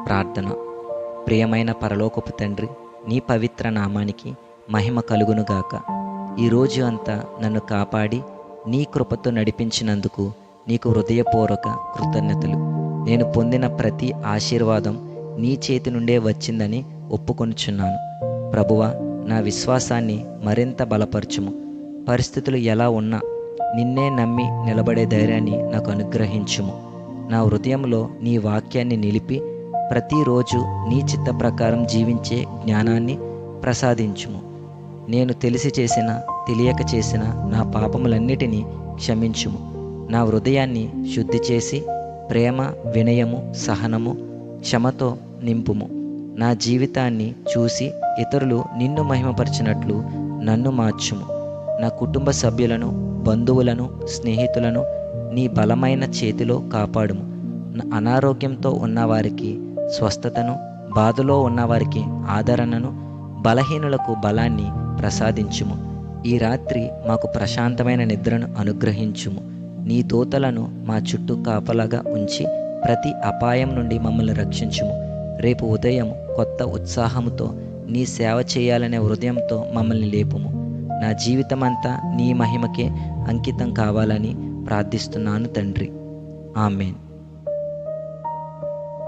ప్రార్థన. ప్రియమైన పరలోకపు తండ్రి, నీ పవిత్ర నామానికి మహిమ కలుగునుగాక. ఈరోజు అంతా నన్ను కాపాడి నీ కృపతో నడిపించినందుకు నీకు హృదయపూర్వక కృతజ్ఞతలు. నేను పొందిన ప్రతి ఆశీర్వాదం నీ చేతి నుండే వచ్చిందని ఒప్పుకొనుచున్నాను. ప్రభువా, నా విశ్వాసాన్ని మరింత బలపరచుము. పరిస్థితులు ఎలా ఉన్నా నిన్నే నమ్మి నిలబడే ధైర్యాన్ని నాకు అనుగ్రహించుము. నా హృదయంలో నీ వాక్యాన్ని నిలిపి ప్రతిరోజు నీ చిత్త ప్రకారం జీవించే జ్ఞానాన్ని ప్రసాదించుము. నేను తెలిసి చేసిన, తెలియక చేసిన నా పాపములన్నిటినీ క్షమించుము. నా హృదయాన్ని శుద్ధి చేసి ప్రేమ, వినయము, సహనము, క్షమతో నింపుము. నా జీవితాన్ని చూసి ఇతరులు నిన్ను మహిమపరిచినట్లు నన్ను మార్చుము. నా కుటుంబ సభ్యులను, బంధువులను, స్నేహితులను నీ బలమైన చేతిలో కాపాడుము. అనారోగ్యంతో ఉన్నవారికి స్వస్థతను, బాధలో ఉన్నవారికి ఆదరణను, బలహీనులకు బలాన్ని ప్రసాదించుము. ఈ రాత్రి మాకు ప్రశాంతమైన నిద్రను అనుగ్రహించుము. నీ దూతలను మా చుట్టూ కాపలాగా ఉంచి ప్రతి అపాయం నుండి మమ్మల్ని రక్షించుము. రేపు ఉదయం కొత్త ఉత్సాహముతో నీ సేవ చేయాలనే హృదయంతో మమ్మల్ని లేపుము. నా జీవితమంతా నీ మహిమకే అంకితం కావాలని ప్రార్థిస్తున్నాను తండ్రి. ఆమేన్.